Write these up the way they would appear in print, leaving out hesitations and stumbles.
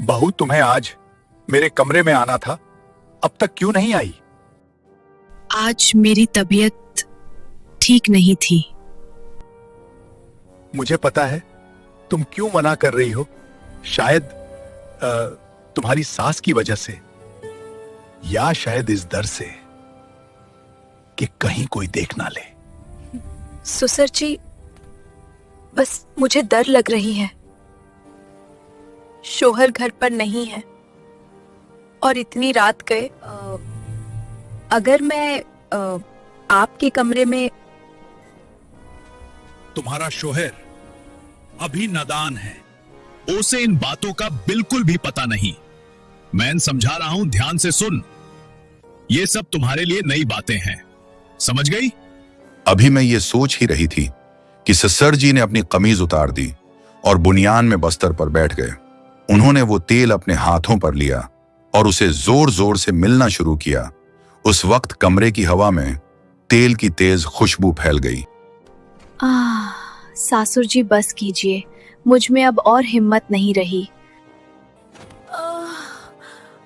बहू, तुम्हें आज मेरे कमरे में आना था, अब तक क्यों नहीं आई? आज मेरी तबीयत ठीक नहीं थी। मुझे पता है तुम क्यों मना कर रही हो। शायद तुम्हारी सास की वजह से, या शायद इस डर से कि कहीं कोई देख ना ले। सुसर जी, बस मुझे डर लग रही है। शोहर घर पर नहीं है और इतनी रात गए। अगर मैं आपके कमरे में। तुम्हारा शोहर अभी नादान है, उसे इन बातों का बिल्कुल भी पता नहीं। मैं समझा रहा हूं, ध्यान से सुन। ये सब तुम्हारे लिए नई बातें हैं, समझ गई? अभी मैं ये सोच ही रही थी कि ससुर जी ने अपनी कमीज उतार दी और बुनियान में बस्तर पर बैठ गए। उन्होंने वो तेल अपने हाथों पर लिया और उसे जोर जोर से मिलना शुरू किया। उस वक्त कमरे की हवा में तेल की तेज खुशबू फैल गई। सासुर जी, बस कीजिए, मुझ में अब और हिम्मत नहीं रही।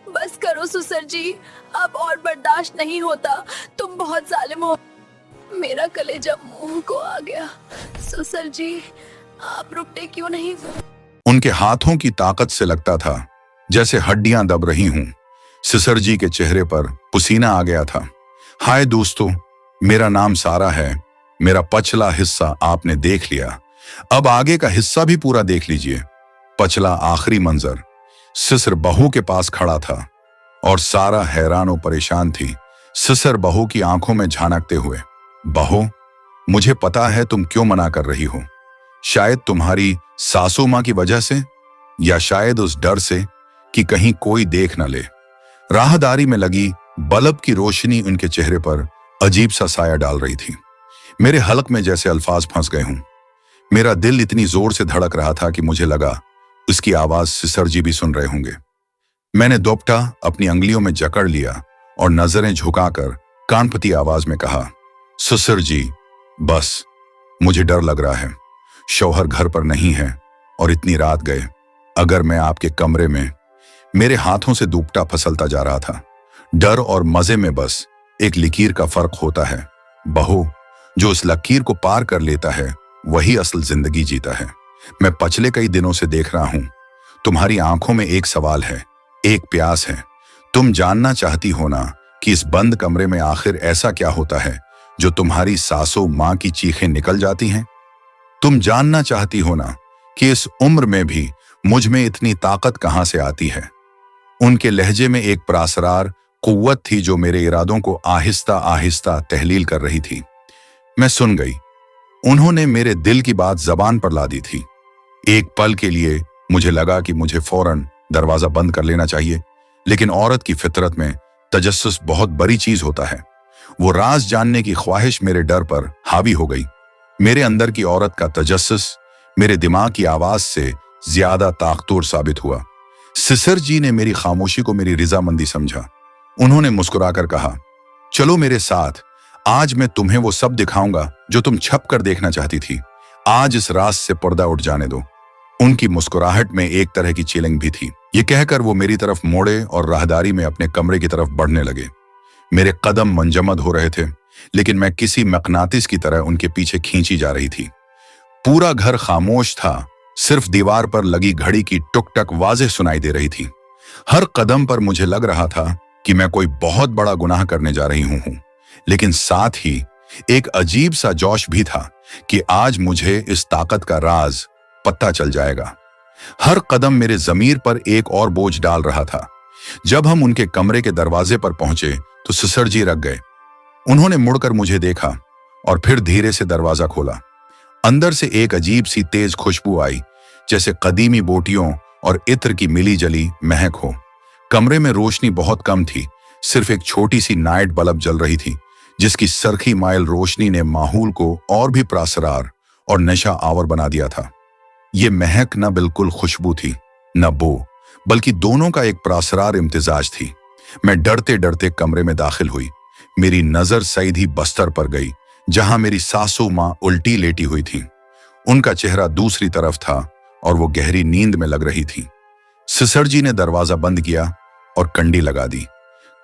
बस करो सुसर जी, अब और बर्दाश्त नहीं होता। तुम बहुत जालिम हो। मेरा कलेजा मुंह को आ गया। सुसर जी, आप रुकते क्यों नहीं? उनके हाथों की ताकत से लगता था जैसे हड्डियां दब रही हूं। ससुर जी के चेहरे पर पसीना आ गया था। हाय दोस्तों, मेरा नाम सारा है। मेरा पछला हिस्सा आपने देख लिया, अब आगे का हिस्सा भी पूरा देख लीजिए। पछला आखिरी मंजर। ससुर बहू के पास खड़ा था और सारा हैरान और परेशान थी, ससुर बहू की आंखों में झांकते हुए। बहू, मुझे पता है तुम क्यों मना कर रही हो। शायद तुम्हारी सासू मां की वजह से, या शायद उस डर से कि कहीं कोई देख न ले। राहदारी में लगी बल्ब की रोशनी उनके चेहरे पर अजीब सा साया डाल रही थी। मेरे हलक में जैसे अल्फाज फंस गए हूं। मेरा दिल इतनी जोर से धड़क रहा था कि मुझे लगा उसकी आवाज ससुर जी भी सुन रहे होंगे। मैंने दोपटा अपनी अंगुलियों में जकड़ लिया और नजरें झुकाकर कानपती आवाज में कहा, ससुर जी, बस मुझे डर लग रहा है। शौहर घर पर नहीं है और इतनी रात गए। अगर मैं आपके कमरे में। मेरे हाथों से दुपट्टा फसलता जा रहा था। डर और मजे में बस एक लकीर का फर्क होता है। बहू, जो उस लकीर को पार कर लेता है वही असल जिंदगी जीता है। मैं पिछले कई दिनों से देख रहा हूं, तुम्हारी आंखों में एक सवाल है, एक प्यास है। तुम जानना चाहती हो ना कि इस बंद कमरे में आखिर ऐसा क्या होता है जो तुम्हारी सासों मां की चीखें निकल जाती हैं। तुम जानना चाहती हो ना कि इस उम्र में भी मुझ में इतनी ताकत कहां से आती है। उनके लहजे में एक प्रासरार कुव्वत थी जो मेरे इरादों को आहिस्ता आहिस्ता तहलील कर रही थी। मैं सुन गई। उन्होंने मेरे दिल की बात जबान पर ला दी थी। एक पल के लिए मुझे लगा कि मुझे फौरन दरवाजा बंद कर लेना चाहिए, लेकिन औरत की फितरत में तजस्सुस बहुत बड़ी चीज होता है। वो राज जानने की ख्वाहिश मेरे डर पर हावी हो गई। मेरे अंदर की औरत का तजस्सुस मेरे दिमाग की आवाज से ज्यादा ताकतवर साबित हुआ। ससुर जी ने मेरी खामोशी को मेरी रिजामंदी समझा। उन्होंने मुस्कुराकर कहा, चलो मेरे साथ, आज मैं तुम्हें वो सब दिखाऊंगा जो तुम छप कर देखना चाहती थी। आज इस राज से पर्दा उठ जाने दो। उनकी मुस्कुराहट में एक तरह की चिलिंग भी थी। ये कहकर वो मेरी तरफ मोड़े और राहदारी में अपने कमरे की तरफ बढ़ने लगे। मेरे कदम मंजमद हो रहे थे, लेकिन मैं किसी मकनातिस की तरह उनके पीछे खींची जा रही थी। पूरा घर खामोश था, सिर्फ दीवार पर लगी घड़ी की टुक टक वाज़ेह सुनाई दे रही थी। हर कदम पर मुझे लग रहा था कि मैं कोई बहुत बड़ा गुनाह करने जा रही हूं, लेकिन साथ ही एक अजीब सा जोश भी था कि आज मुझे इस ताकत का राज पता चल जाएगा। हर कदम मेरे जमीर पर एक और बोझ डाल रहा था। जब हम उनके कमरे के दरवाजे पर पहुंचे तो ससुर जी रख गए। उन्होंने मुड़कर मुझे देखा और फिर धीरे से दरवाजा खोला। अंदर से एक अजीब सी तेज खुशबू आई, जैसे कदीमी बोटियों और इत्र की मिली जली महक हो। कमरे में रोशनी बहुत कम थी, सिर्फ एक छोटी सी नाइट बल्ब जल रही थी, जिसकी सरखी माइल रोशनी ने माहौल को और भी प्रासरार और नशा आवर बना दिया था। ये महक न बिल्कुल खुशबू थी, न बो, बल्कि दोनों का एक प्रासरार इम्तिजाज थी। मैं डरते डरते कमरे में दाखिल हुई। मेरी नजर सीधी बस्तर पर गई, जहां मेरी सासू मां उल्टी लेटी हुई थी। उनका चेहरा दूसरी तरफ था और वो गहरी नींद में लग रही थी। सिसर जी ने दरवाजा बंद किया और कंडी लगा दी।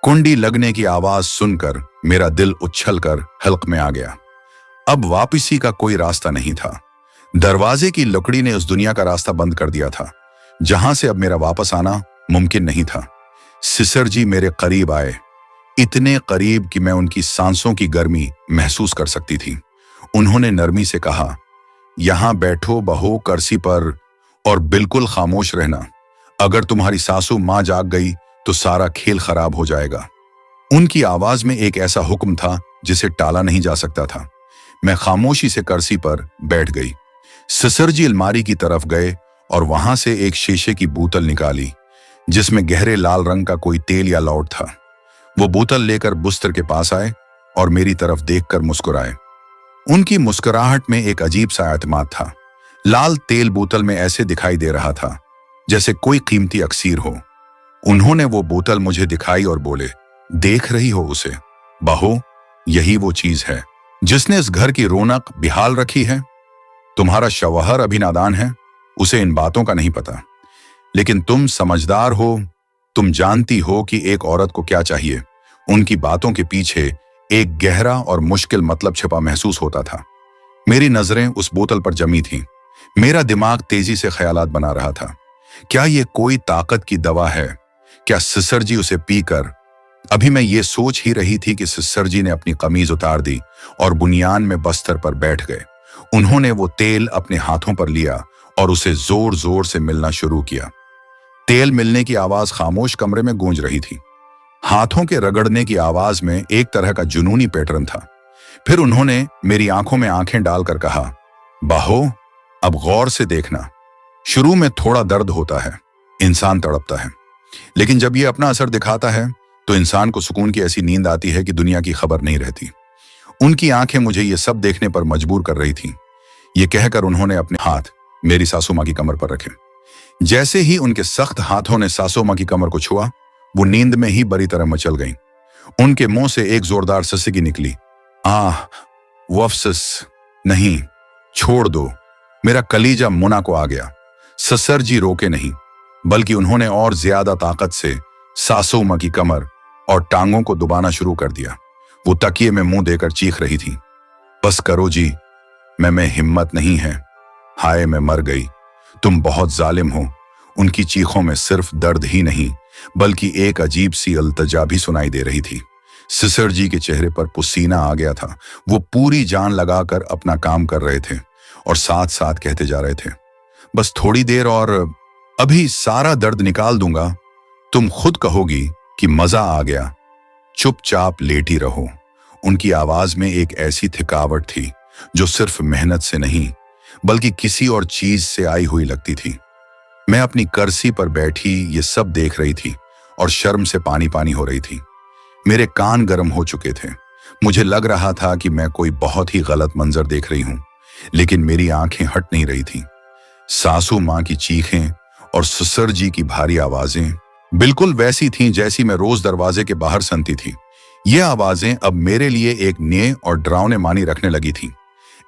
कुंडी लगने की आवाज सुनकर मेरा दिल उछलकर हल्क में आ गया। अब वापसी का कोई रास्ता नहीं था। दरवाजे की लकड़ी ने उस दुनिया का रास्ता बंद कर दिया था जहां से अब मेरा वापस आना मुमकिन नहीं था। सिसर जी मेरे करीब आए, इतने करीब कि मैं उनकी सांसों की गर्मी महसूस कर सकती थी। उन्होंने नरमी से कहा, यहां बैठो बहो कुर्सी पर और बिल्कुल खामोश रहना। अगर तुम्हारी सासू मां जाग गई तो सारा खेल खराब हो जाएगा। उनकी आवाज में एक ऐसा हुक्म था जिसे टाला नहीं जा सकता था। मैं खामोशी से कुर्सी पर बैठ गई। सिसर जी अलमारी की तरफ गए और वहां से एक शीशे की बोतल निकाली जिसमें गहरे लाल रंग का कोई तेल या लौट था। वो बोतल लेकर बुस्तर के पास आए और मेरी तरफ देखकर मुस्कुराए। उनकी मुस्कुराहट में एक अजीब सा एतमाद था। लाल तेल बोतल में ऐसे दिखाई दे रहा था जैसे कोई कीमती अक्सीर हो। उन्होंने वो बोतल मुझे दिखाई और बोले, देख रही हो उसे बहो, यही वो चीज है जिसने इस घर की रौनक बिहाल रखी है। तुम्हारा शौहर अभी नादान है, उसे इन बातों का नहीं पता, लेकिन तुम समझदार हो। तुम जानती हो कि एक औरत को क्या चाहिए। उनकी बातों के पीछे एक गहरा और मुश्किल मतलब छिपा महसूस होता था। मेरी नजरें उस बोतल पर जमी थीं। मेरा दिमाग तेजी से ख्यालात बना रहा था। क्या ये कोई ताकत की दवा है? क्या सिसर जी उसे पीकर? अभी मैं ये सोच ही रही थी कि सिसर जी ने अपनी कमीज उतार दी और बुनियान में बस्तर पर बैठ गए। उन्होंने वो तेल अपने हाथों पर लिया और उसे जोर जोर से मिलना शुरू किया। तेल मिलने की आवाज खामोश कमरे में गूंज रही थी। हाथों के रगड़ने की आवाज में एक तरह का जुनूनी पैटर्न था। फिर उन्होंने मेरी आंखों में आंखें डालकर कहा, बाहो, अब गौर से देखना। शुरू में थोड़ा दर्द होता है, इंसान तड़पता है, लेकिन जब ये अपना असर दिखाता है तो इंसान को सुकून की ऐसी नींद आती है कि दुनिया की खबर नहीं रहती। उनकी आंखें मुझे ये सब देखने पर मजबूर कर रही थीं। ये कहकर उन्होंने अपने हाथ मेरी सासू मां की कमर पर रखे। जैसे ही उनके सख्त हाथों ने सासू मां की कमर को छुआ, वो नींद में ही बड़ी तरह मचल गईं। उनके मुंह से एक जोरदार सिसकी निकली, आह, वो अफसस नहीं, छोड़ दो। मेरा कलीजा मुना को आ गया। सिसर जी रोके नहीं, बल्कि उन्होंने और ज्यादा ताकत से सासू मां की कमर और टांगों को दबाना शुरू कर दिया। वो तकिए में मुंह देकर चीख रही थी, बस करो जी, मैं हिम्मत नहीं है। हाय, मैं मर गई, तुम बहुत जालिम हो। उनकी चीखों में सिर्फ दर्द ही नहीं बल्कि एक अजीब सी अल्तजा भी सुनाई दे रही थी। सिसर जी के चेहरे पर पसीना आ गया था। वो पूरी जान लगाकर अपना काम कर रहे थे और साथ साथ कहते जा रहे थे, बस थोड़ी देर और, अभी सारा दर्द निकाल दूंगा। तुम खुद कहोगी कि मजा आ गया। चुपचाप लेटी रहो। उनकी आवाज में एक ऐसी थकावट थी जो सिर्फ मेहनत से नहीं बल्कि किसी और चीज से आई हुई लगती थी। मैं अपनी कुर्सी पर बैठी ये सब देख रही थी और शर्म से पानी पानी हो रही थी। मेरे कान गर्म हो चुके थे। मुझे लग रहा था कि मैं कोई बहुत ही गलत मंजर देख रही हूं, लेकिन मेरी आंखें हट नहीं रही थी। सासू मां की चीखें और ससुर जी की भारी आवाजें बिल्कुल वैसी थीं जैसी मैं रोज दरवाजे के बाहर सुनती थी। ये आवाजें अब मेरे लिए एक नए और डरावने मानी रखने लगी थी।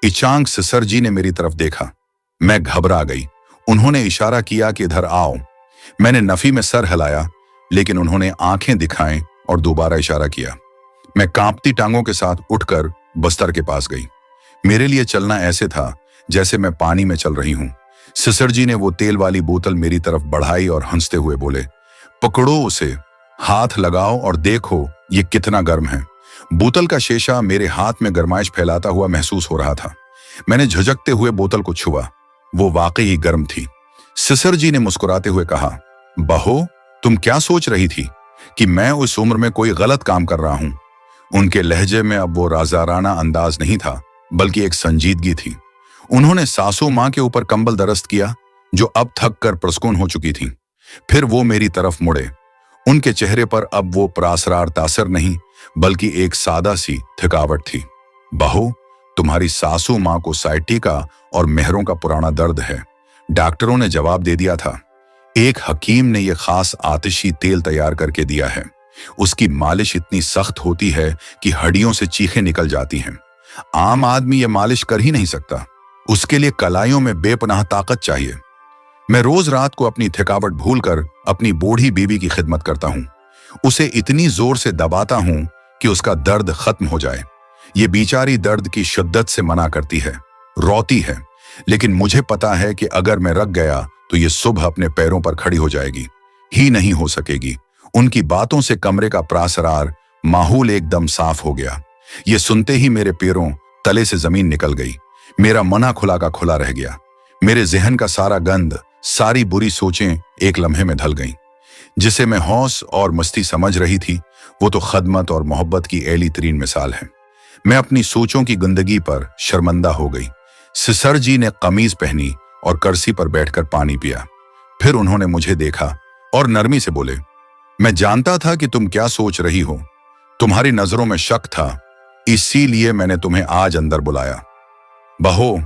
इचांक ससुर जी ने मेरी तरफ देखा। मैं घबरा गई। उन्होंने इशारा किया कि इधर आओ। मैंने नफी में सर हिलाया, लेकिन उन्होंने आंखें दिखाएं और दोबारा इशारा किया। मैं कांपती टांगों के साथ उठकर बस्तर के पास गई। मेरे लिए चलना ऐसे था जैसे मैं पानी में चल रही हूं। ससुर जी ने वो तेल वाली बोतल मेरी तरफ बढ़ाई और हंसते हुए बोले, पकड़ो उसे, हाथ लगाओ और देखो ये कितना गर्म है। बोतल का शीशा मेरे हाथ में गर्माइश फैलाता हुआ महसूस हो रहा था। मैंने झिझकते हुए बोतल को छुआ। वो वाकई ही गर्म थी। ससुर जी ने मुस्कुराते हुए कहा, बहो, तुम क्या सोच रही थी कि मैं उस उम्र में कोई गलत काम कर रहा हूं? उनके लहजे में अब वो राजाराना अंदाज नहीं था बल्कि एक संजीदगी थी। उन्होंने सासू मां के ऊपर कंबल दरस्त किया जो अब थक कर प्रसकून हो चुकी थी। फिर वो मेरी तरफ मुड़े। उनके चेहरे पर अब वो प्रासरार तासर नहीं बल्कि एक सादा सी थकावट थी। बहू, तुम्हारी सासू मां को साइटिका और मेहरों का पुराना दर्द है। डॉक्टरों ने जवाब दे दिया था। एक हकीम ने यह खास आतिशी तेल तैयार करके दिया है। उसकी मालिश इतनी सख्त होती है कि हड्डियों से चीखें निकल जाती हैं। आम आदमी यह मालिश कर ही नहीं सकता। उसके लिए कलाइयों में बेपनाह ताकत चाहिए। मैं रोज रात को अपनी थकावट भूलकर अपनी बूढ़ी बीवी की खिदमत करता हूं। उसे इतनी जोर से दबाता हूं कि उसका दर्द खत्म हो जाए। ये बेचारी दर्द की शिद्दत से मना करती है, रोती है, लेकिन मुझे पता है कि अगर मैं रख गया तो ये सुबह अपने पैरों पर खड़ी हो जाएगी ही नहीं हो सकेगी। उनकी बातों से कमरे का प्रासरार माहौल एकदम साफ हो गया। ये सुनते ही मेरे पैरों तले से जमीन निकल गई। मेरा मना खुला का खुला रह गया। मेरे जहन का सारा गंद, सारी बुरी सोचें एक लम्हे में ढल गईं। जिसे मैं हौस और मस्ती समझ रही थी, वो तो खदमत और मोहब्बत की एली तरीन मिसाल है। मैं अपनी सोचों की गंदगी पर शर्मिंदा हो गई। सिसर जी ने कमीज पहनी और कुर्सी पर बैठकर पानी पिया। फिर उन्होंने मुझे देखा और नरमी से बोले, मैं जानता था कि तुम क्या सोच रही हो। तुम्हारी नजरों में शक था, इसीलिए मैंने तुम्हें आज अंदर बुलाया। बहो,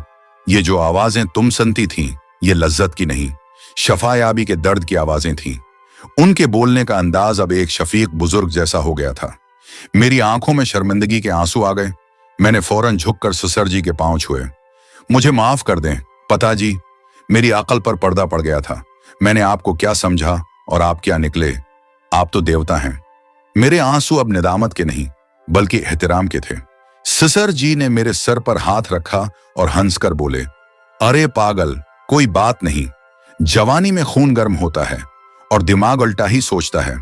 ये जो आवाजें तुम सुनती थीं, ये लज्जत की नहीं, शफायाबी के दर्द की आवाजें थीं। उनके बोलने का अंदाज अब एक शफीक बुजुर्ग जैसा हो गया था। मेरी आंखों में शर्मिंदगी के आंसू आ गए। मैंने फौरन झुककर सुसर जी के पांव छुए। मुझे माफ कर दें पिताजी, मेरी अकल पर पर्दा पड़ गया था। मैंने आपको क्या समझा और आप क्या निकले। आप तो देवता हैं। मेरे आंसू अब निदामत के नहीं बल्कि एहतराम के थे। सिसर जी ने मेरे सर पर हाथ रखा और हंसकर बोले, अरे पागल, कोई बात नहीं। जवानी में खून गर्म होता है और दिमाग उल्टा ही सोचता है।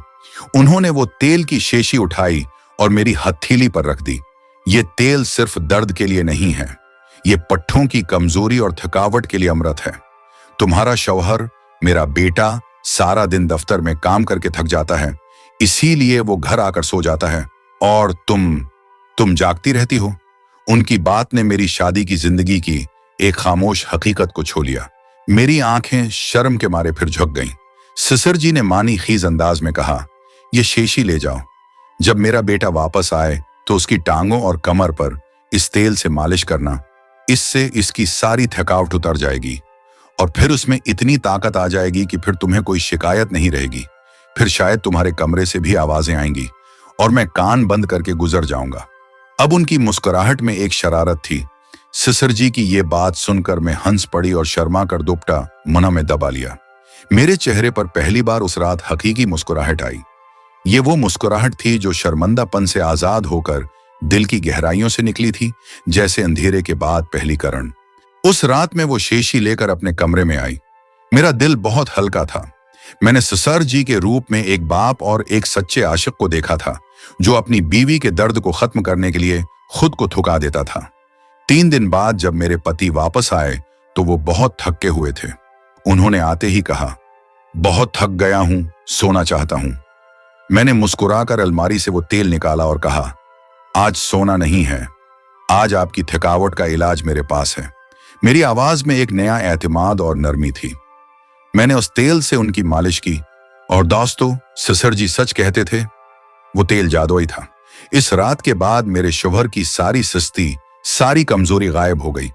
उन्होंने वो तेल की शीशी उठाई और मेरी हथेली पर रख दी। ये तेल सिर्फ दर्द के लिए नहीं है, ये पट्ठों की कमजोरी और थकावट के लिए अमृत है। तुम्हारा शौहर, मेरा बेटा, सारा दिन दफ्तर में काम करके थक जाता है, इसीलिए वो घर आकर सो जाता है और तुम जागती रहती हो। उनकी बात ने मेरी शादी की जिंदगी की एक खामोश हकीकत को छू लिया। मेरी आंखें शर्म के मारे फिर झुक गईं। सिसर जी ने मानी खीज अंदाज में कहा, ये शीशी ले जाओ। जब मेरा बेटा वापस आए तो उसकी टांगों और कमर पर इस तेल से मालिश करना। इससे इसकी सारी थकावट उतर जाएगी और फिर उसमें इतनी ताकत आ जाएगी कि फिर तुम्हें कोई शिकायत नहीं रहेगी। फिर शायद तुम्हारे कमरे से भी आवाजें आएंगी और मैं कान बंद करके गुजर जाऊंगा। अब उनकी मुस्कुराहट में एक शरारत थी। सिसर जी की ये बात सुनकर मैं हंस पड़ी और शर्मा कर दुपट्टा मुंह में दबा लिया। मेरे चेहरे पर पहली बार उस रात हकीकी मुस्कुराहट आई। ये वो मुस्कुराहट थी जो शर्मंदापन से आजाद होकर दिल की गहराइयों से निकली थी, जैसे अंधेरे के बाद पहली किरण। उस रात में वो शीशी लेकर अपने कमरे में आई। मेरा दिल बहुत हल्का था। मैंने सिसर जी के रूप में एक बाप और एक सच्चे आशिक को देखा था, जो अपनी बीवी के दर्द को खत्म करने के लिए खुद को थुका देता था। 3 दिन बाद जब मेरे पति वापस आए तो वो बहुत थके हुए थे। उन्होंने आते ही कहा, बहुत थक गया हूं, सोना चाहता हूं। मैंने मुस्कुराकर अलमारी से वो तेल निकाला और कहा, आज सोना नहीं है, आज आपकी थकावट का इलाज मेरे पास है। मेरी आवाज में एक नया एतमाद और नरमी थी। मैंने उस तेल से उनकी मालिश की और दोस्तों, सिसर जी सच कहते थे, वो तेल जादुई था। इस रात के बाद मेरे शौहर की सारी सुस्ती, सारी कमजोरी गायब हो गई।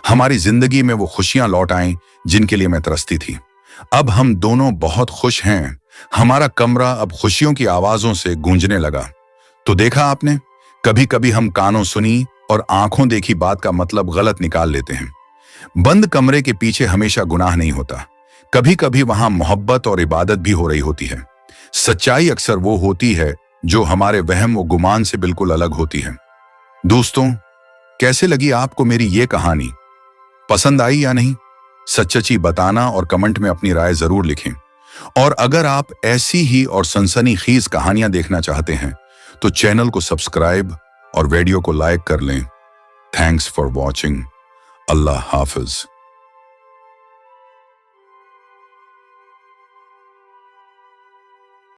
हमारी जिंदगी में वो खुशियां लौट आईं जिनके लिए मैं तरसती थी। अब हम दोनों बहुत खुश हैं। हमारा कमरा अब खुशियों की आवाजों से गूंजने लगा। तो देखा आपने, कभी कभी हम कानों सुनी और आंखों देखी बात का मतलब गलत निकाल लेते हैं। बंद कमरे के पीछे हमेशा गुनाह नहीं होता। कभी कभी वहां मोहब्बत और इबादत भी हो रही होती है। सच्चाई अक्सर वो होती है जो हमारे वहम व गुमान से बिल्कुल अलग होती है। दोस्तों, कैसे लगी आपको मेरी ये कहानी? पसंद आई या नहीं? सच्ची बताना और कमेंट में अपनी राय जरूर लिखें। और अगर आप ऐसी ही और सनसनीखेज कहानियां देखना चाहते हैं तो चैनल को सब्सक्राइब और वीडियो को लाइक कर लें। Thanks for watching. Allah Hafiz.